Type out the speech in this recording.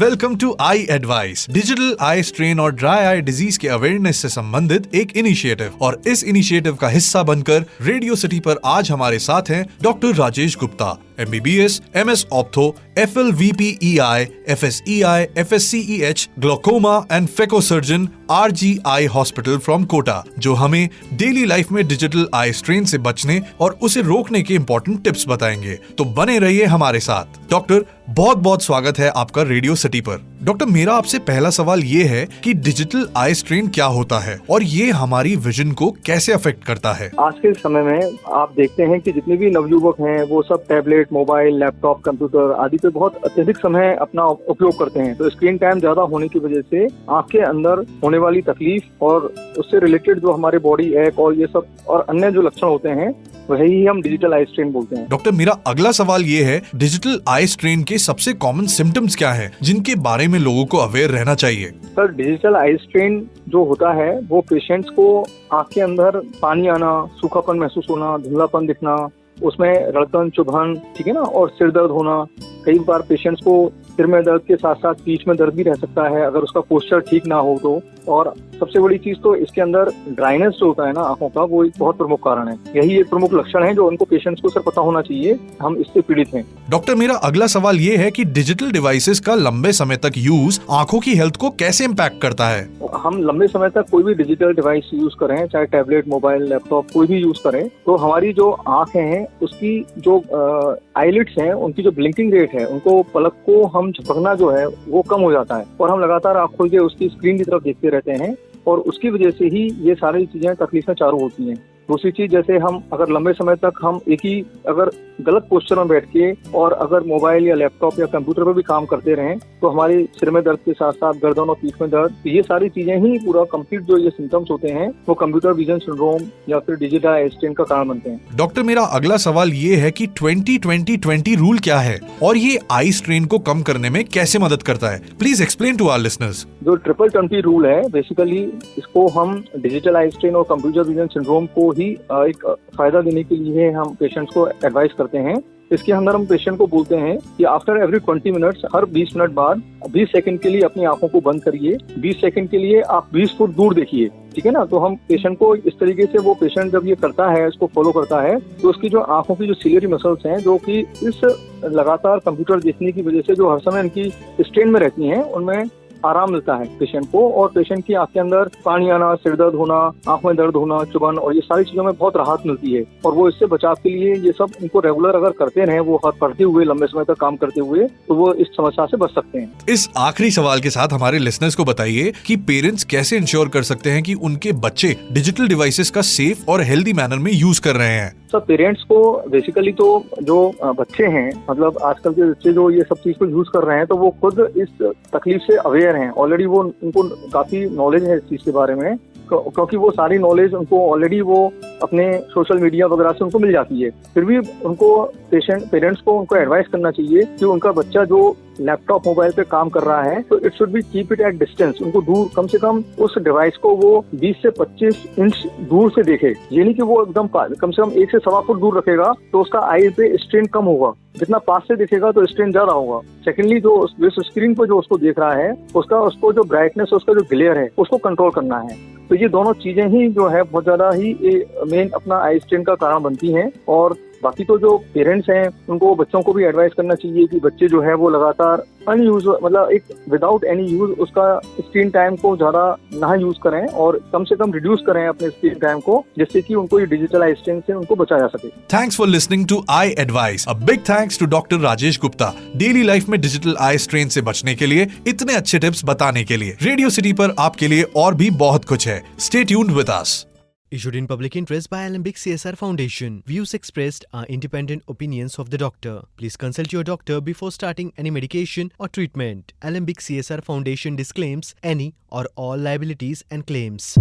Welcome to eye advice, digital eye strain और dry eye disease के awareness से संबंधित एक इनिशिएटिव। और इस इनिशिएटिव का हिस्सा बनकर रेडियो सिटी पर आज हमारे साथ हैं doctor Rajesh Gupta, MBBS, MS ऑप्थो, FLVPEI, FSEI, FSCEH, glaucoma and phaco surgeon, RGI hospital from Kota, जो हमें डेली लाइफ में डिजिटल आई स्ट्रेन से बचने और उसे रोकने के इंपॉर्टेंट टिप्स बताएंगे। तो बने रहिए हमारे साथ। डॉक्टर, बहुत बहुत स्वागत है आपका रेडियो सिटी पर। डॉक्टर, मेरा आपसे पहला सवाल ये है कि डिजिटल आई स्ट्रेन क्या होता है और ये हमारी विजन को कैसे अफेक्ट करता है? आज के समय में आप देखते हैं कि जितने भी नवयुवक हैं वो सब टैबलेट, मोबाइल, लैपटॉप, कंप्यूटर आदि पे बहुत अत्यधिक समय अपना उपयोग करते हैं। तो स्क्रीन टाइम ज्यादा होने की वजह से आंख के अंदर होने वाली तकलीफ और उससे रिलेटेड जो हमारे बॉडी एक और ये सब और अन्य जो लक्षण होते हैं वही हम डिजिटल आई स्ट्रेन बोलते हैं। डॉक्टर, मेरा अगला सवाल ये है, डिजिटल आई स्ट्रेन के सबसे कॉमन सिम्टम्स क्या है जिनके बारे में लोगों को अवेयर रहना चाहिए? सर, डिजिटल आई स्ट्रेन जो होता है वो पेशेंट्स को आंख के अंदर पानी आना, सूखापन महसूस होना, धुंधलापन दिखना, उसमें रड़कन, चुभन, ठीक है ना, और सिर दर्द होना। कई बार पेशेंट्स को सिर में दर्द के साथ साथ पीठ में दर्द भी रह सकता है अगर उसका पोस्चर ठीक ना हो तो। और सबसे बड़ी चीज तो इसके अंदर ड्राइनेस जो होता है ना आंखों का, वो एक बहुत प्रमुख कारण है। यही एक प्रमुख लक्षण है जो उनको पेशेंट्स को सर पता होना चाहिए हम इससे पीड़ित हैं। डॉक्टर, मेरा अगला सवाल ये है कि डिजिटल डिवाइसेस का लंबे समय तक यूज आंखों की हेल्थ को कैसे इम्पैक्ट करता है? हम लंबे समय तक कोई भी डिजिटल डिवाइस यूज करें, चाहे टैबलेट, मोबाइल, लैपटॉप कोई भी यूज करें, तो हमारी जो आंखें हैं उसकी जो आईलिड्स हैं उनकी जो ब्लिंकिंग रेट है, उनको पलक को हम झपकना जो है वो कम हो जाता है और हम लगातार आंख खोल के उसकी स्क्रीन की तरफ देखते रहते हैं और उसकी वजह से ही ये सारी चीजें तकलीफें चालू होती हैं। दूसरी चीज, जैसे हम अगर लंबे समय तक हम एक ही अगर गलत पोस्चर में बैठ के और अगर मोबाइल या लैपटॉप या कंप्यूटर पर भी काम करते रहें तो हमारे सिर में दर्द के साथ साथ गर्दन और पीठ में दर्द, तो ये सारी चीजें ही पूरा कंप्लीट जो ये सिम्टम्स होते हैं वो कंप्यूटर विजन सिंड्रोम या फिर डिजिटल आई स्ट्रेन का कारण बनते हैं। डॉक्टर, मेरा अगला सवाल ये है कि 20-20-20 रूल क्या है और ये आई स्ट्रेन को कम करने में कैसे मदद करता है? Please explain to our listeners. जो 20-20 रूल है, बेसिकली इसको हम डिजिटल आई स्ट्रेन और कंप्यूटर विजन सिंड्रोम को ही एक फायदा देने के लिए हम पेशेंट्स को एडवाइस करते हैं। इसके अंदर हम पेशेंट को बोलते हैं कि आफ्टर एवरी 20 मिनट्स, हर 20 मिनट बाद 20 सेकंड के लिए अपनी आंखों को बंद करिए, 20 सेकंड के लिए आप 20 फुट दूर देखिए, ठीक है ना। तो हम पेशेंट को इस तरीके से, वो पेशेंट जब ये करता है, इसको फॉलो करता है, तो उसकी जो आंखों की जो सिलियरी मसल्स हैं जो कि इस लगातार कंप्यूटर देखने की वजह से जो हर समय इनकी स्ट्रेन में रहती हैं, उनमें आराम मिलता है पेशेंट को और पेशेंट की आंख के अंदर पानी आना, सिर दर्द होना, आंख में दर्द होना, चुभन और ये सारी चीजों में बहुत राहत मिलती है। और वो इससे बचाव के लिए ये सब इनको रेगुलर अगर करते रहें, वो पढ़ते हुए लंबे समय तक काम करते हुए, तो वो इस समस्या से बच सकते हैं। इस आखिरी सवाल के साथ हमारे लिसनर्स को बताइए कि पेरेंट्स कैसे इंश्योर कर सकते हैं कि उनके बच्चे डिजिटल डिवाइसेस का सेफ और हेल्दी मैनर में यूज कर रहे हैं? सर, पेरेंट्स को बेसिकली तो जो बच्चे हैं, मतलब आजकल के बच्चे जो ये सब चीज को यूज कर रहे हैं, तो वो खुद इस तकलीफ से अवेयर हैं ऑलरेडी। वो उनको काफी नॉलेज है इस चीज के बारे में, क्योंकि वो सारी नॉलेज उनको ऑलरेडी वो अपने सोशल मीडिया वगैरह से उनको मिल जाती है। फिर भी उनको पेरेंट्स को उनको एडवाइस करना चाहिए कि उनका बच्चा जो लैपटॉप, मोबाइल पे काम कर रहा है तो it should be keep it at distance. उनको दूर, कम से कम उस डिवाइस को वो 20 से 25 इंच दूर से देखे। ये नहीं कि वो एकदम कम से कम 1 से सवा फुट दूर रखेगा तो उसका आई पे स्ट्रेन कम होगा, जितना पास से देखेगा तो स्ट्रेन ज्यादा होगा। सेकेंडली, जो स्क्रीन पर जो उसको देख रहा है उसको जो ब्राइटनेस, उसका जो ग्लेयर है, उसको कंट्रोल करना है। तो ये दोनों चीजें ही जो है बहुत ज्यादा ही मेन अपना आई स्ट्रेन का कारण बनती हैं। और बाकी तो जो पेरेंट्स हैं उनको बच्चों को भी एडवाइस करना चाहिए कि बच्चे जो है वो लगातार अनयूज, मतलब एक विदाउट एनी यूज उसका स्क्रीन टाइम को ज्यादा ना यूज करें और कम से कम रिड्यूस करें अपने स्क्रीन टाइम को, जिससे कि उनको ये डिजिटल आई स्ट्रेन से उनको बचाया जा सके। Thanks for listening to eye advice. A big thanks to doctor Rajesh Gupta, daily life में डिजिटल आई स्ट्रेन से बचने के लिए इतने अच्छे टिप्स बताने के लिए। रेडियो सिटी पर आपके लिए और भी बहुत कुछ है। Stay tuned with us. Issued in public interest by Alembic CSR Foundation. Views expressed are independent opinions of the doctor. Please consult your doctor before starting any medication or treatment. Alembic CSR Foundation disclaims any or all liabilities and claims.